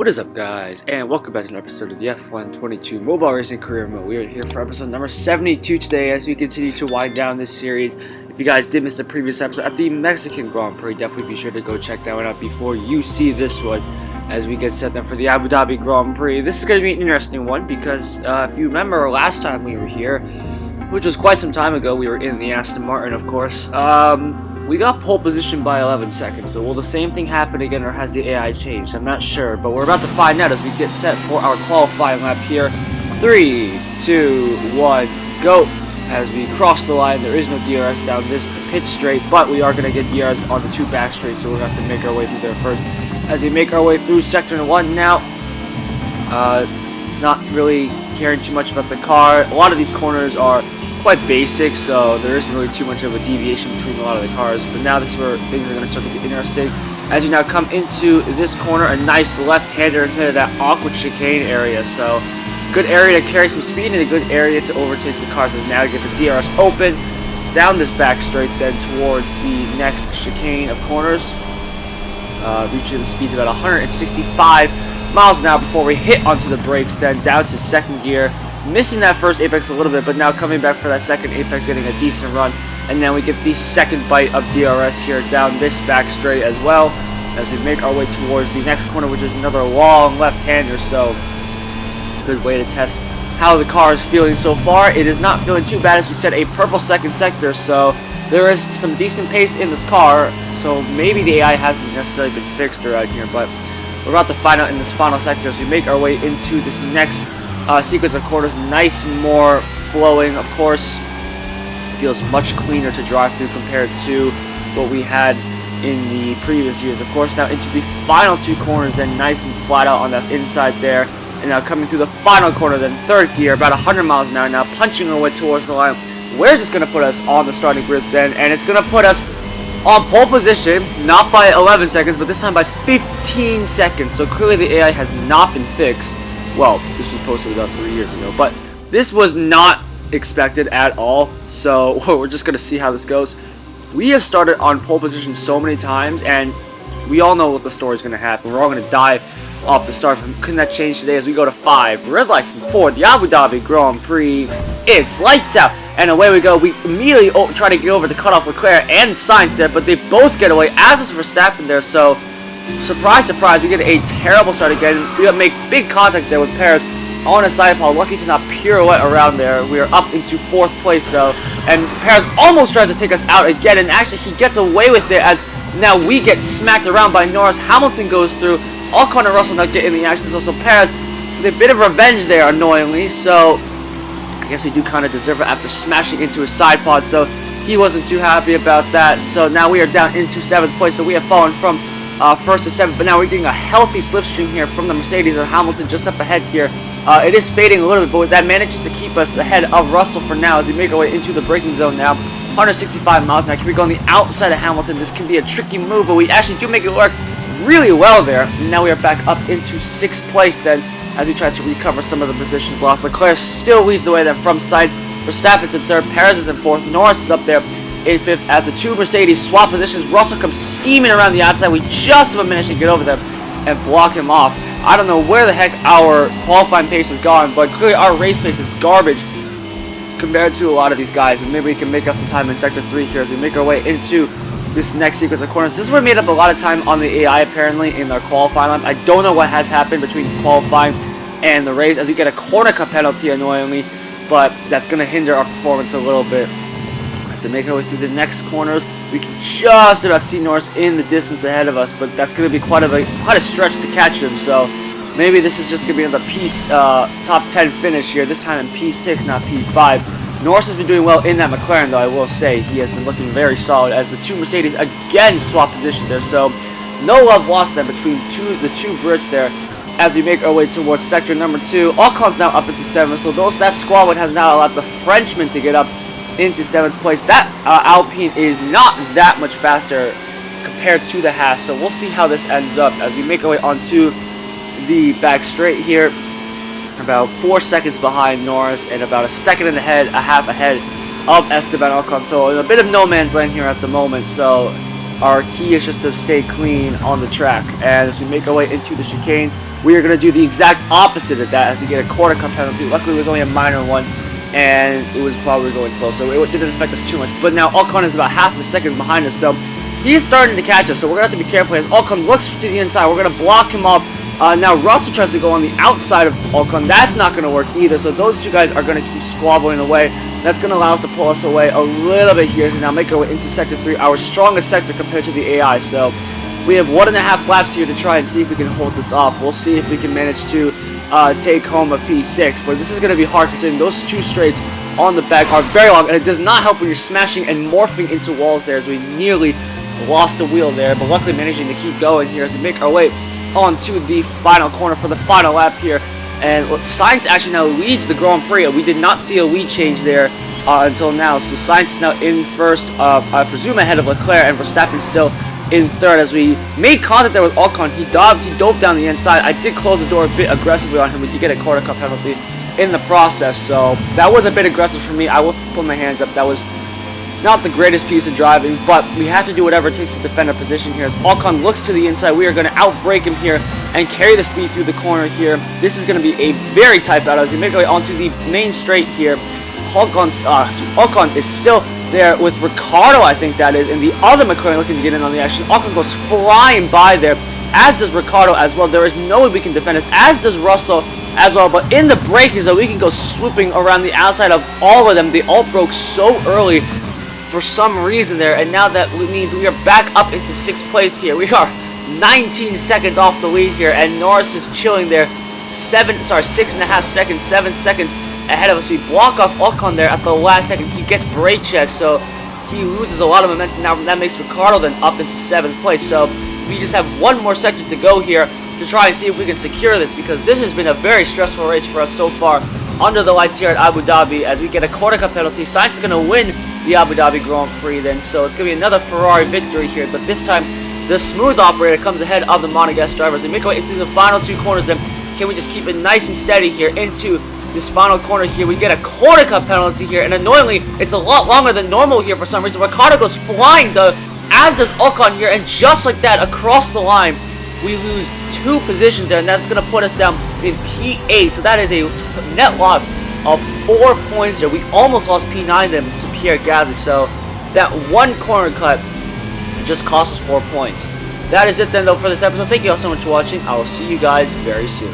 What is up, guys, and welcome back to an episode of the F122 Mobile Racing Career Mode. We are here for episode number 72 today as we continue to wind down this series. If you guys did miss the previous episode at the Mexican Grand Prix, definitely be sure to go check that one out before you see this one as we get set then for the Abu Dhabi Grand Prix. This is going to be an interesting one because if you remember last time we were here, which was quite some time ago, we were in the Aston Martin, of course. We got pole position by 11 seconds, so will the same thing happen again or has the AI changed? I'm not sure, but we're about to find out as we get set for our qualifying lap here. 3, 2, 1, go! As we cross the line, there is no DRS down this pit straight, but we are going to get DRS on the two back straights, so we're going to have to make our way through there first. As we make our way through sector 1 now, not really caring too much about the car. A lot of these corners are quite basic, so there isn't really too much of a deviation between a lot of the cars, but now this is where things are going to start to get interesting. As you now come into this corner, a nice left-hander into that awkward chicane area, so good area to carry some speed and a good area to overtake the cars. As now get the DRS open down this back straight then towards the next chicane of corners, reaching the speed of about 165 miles an hour before we hit onto the brakes, then down to second gear. Missing that first apex a little bit, but now coming back for that second apex, getting a decent run. And then we get the second bite of DRS here down this back straight as well, as we make our way towards the next corner, which is another long left-hander. So, good way to test how the car is feeling so far. It is not feeling too bad as we set a purple second sector, so there is some decent pace in this car. So maybe the AI hasn't necessarily been fixed around here, but we're about to find out in this final sector as we make our way into this next sequence of corners. Nice and more flowing, of course. Feels much cleaner to drive through compared to what we had in the previous years. Of course, now into the final two corners, then nice and flat out on that inside there. And now coming through the final corner, then third gear, about 100 miles an hour now, punching our way towards the line. Where is this going to put us on the starting grid then? And it's going to put us on pole position, not by 11 seconds, but this time by 15 seconds. So clearly the AI has not been fixed. Well, this was posted about 3 years ago, but this was not expected at all, so we're just going to see how this goes. We have started on pole position so many times, and we all know what the story is going to happen. We're all going to die off the start. Couldn't that change today as we go to 5? Red lights for the Abu Dhabi Grand Prix. It's lights out, and away we go. We immediately try to get over the cutoff with Leclerc and Sainz there, but they both get away, as is Verstappen there, so surprise, surprise, we get a terrible start again. We make big contact there with Perez on a side pole. Lucky to not pirouette around there. We are up into 4th place though, and Perez almost tries to take us out again, and actually he gets away with it as now we get smacked around by Norris. Hamilton goes through. Ocon and Russell not getting the action, so Perez with a bit of revenge there, annoyingly. So I guess we do kind of deserve it after smashing into his side pod, so he wasn't too happy about that. So now we are down into 7th place, so we have fallen from 1st to 7th, but now we're getting a healthy slipstream here from the Mercedes, and Hamilton just up ahead here. It is fading a little bit, but that manages to keep us ahead of Russell for now as we make our way into the braking zone now. 165 miles now. Can we go on the outside of Hamilton? This can be a tricky move, but we actually do make it work really well there. And now we are back up into 6th place then as we try to recover some of the positions lost. Leclerc still leads the way then from Sainz. Verstappen's in 3rd, Perez is in 4th, Norris is up there in 5th as the two Mercedes swap positions. Russell comes steaming around the outside. We just have managed to get over there and block him off. I don't know where the heck our qualifying pace has gone, but clearly our race pace is garbage compared to a lot of these guys. And maybe we can make up some time in Sector 3 here as we make our way into this next sequence of corners. This is where we made up a lot of time on the AI apparently in our qualifying lap. I don't know what has happened between qualifying and the race as we get a corner cut penalty annoyingly, but that's going to hinder our performance a little bit. To make our way through the next corners, we can just about see Norris in the distance ahead of us, but that's going to be quite a stretch to catch him. So maybe this is just going to be another top 10 finish here. This time in P6, not P5. Norris has been doing well in that McLaren, though. I will say he has been looking very solid as the two Mercedes again swap positions there. So no love lost then between the two Brits there as we make our way towards sector number 2. Ocon's now up into 7th, so that squad has now allowed the Frenchman to get up into 7th place. That Alpine is not that much faster compared to the Haas, so we'll see how this ends up as we make our way onto the back straight here. About 4 seconds behind Norris and about a half ahead of Esteban Ocon. So in a bit of no man's land here at the moment. So our key is just to stay clean on the track. And as we make our way into the chicane, we are going to do the exact opposite of that as we get a quarter cut penalty. Luckily, it was only a minor one, and it was probably going slow, so it didn't affect us too much. But now Ocon is about half a second behind us, so he's starting to catch us, so we're going to have to be careful as Ocon looks to the inside. We're going to block him off. Now Russell tries to go on the outside of Ocon. That's not going to work either, so those two guys are going to keep squabbling away. That's going to allow us to pull us away a little bit here to now make our way into Sector 3, our strongest sector compared to the AI. So we have 1.5 laps here to try and see if we can hold this off. We'll see if we can manage to take home a P6, but this is going to be hard considering those two straights on the back are very long, and it does not help when you're smashing and morphing into walls there, as we nearly lost the wheel there, but luckily managing to keep going here to make our way onto the final corner for the final lap here. And Sainz actually now leads the Grand Prix. We did not see a lead change there until now, so Sainz is now in first, I presume ahead of Leclerc, and Verstappen still in third. As we made contact there with Ocon, he dove down the inside. I did close the door a bit aggressively on him. We did get a quarter cut penalty in the process, so that was a bit aggressive for me. I will put my hands up. That was not the greatest piece of driving, but we have to do whatever it takes to defend our position here. As Ocon looks to the inside, we are going to outbrake him here and carry the speed through the corner here. This is going to be a very tight battle as we make our way onto the main straight here. Ocon is still there with Ricardo, I think that is, and the other McLaren looking to get in on the action. Ocon goes flying by there, as does Ricardo as well. There is no way we can defend us, as does Russell as well. But in the braking zone, we can go swooping around the outside of all of them. They all broke so early for some reason there, and now that means we are back up into 6th place here. We are 19 seconds off the lead here, and Norris is chilling there. 6.5 seconds, 7 seconds ahead of us. We block off Ocon there at the last second. He gets brake checked, so he loses a lot of momentum. Now that makes Ricardo then up into 7th place. So we just have one more sector to go here to try and see if we can secure this, because this has been a very stressful race for us so far under the lights here at Abu Dhabi, as we get a quarter cut penalty. Sainz is going to win the Abu Dhabi Grand Prix then, so it's going to be another Ferrari victory here, but this time the smooth operator comes ahead of the Monegasque drivers. We make our way into the final 2 corners then. Can we just keep it nice and steady here into this final corner here? We get a quarter cut penalty here, and annoyingly it's a lot longer than normal here for some reason. Ricardo goes flying though, as does Ocon here, and just like that, across the line we lose 2 positions there, and that's going to put us down in P8. So that is a net loss of 4 points there. We almost lost P9 then to Pierre Gasly, so that one corner cut just cost us 4 points. That is it then though for this episode. Thank you all so much for watching. I will see you guys very soon.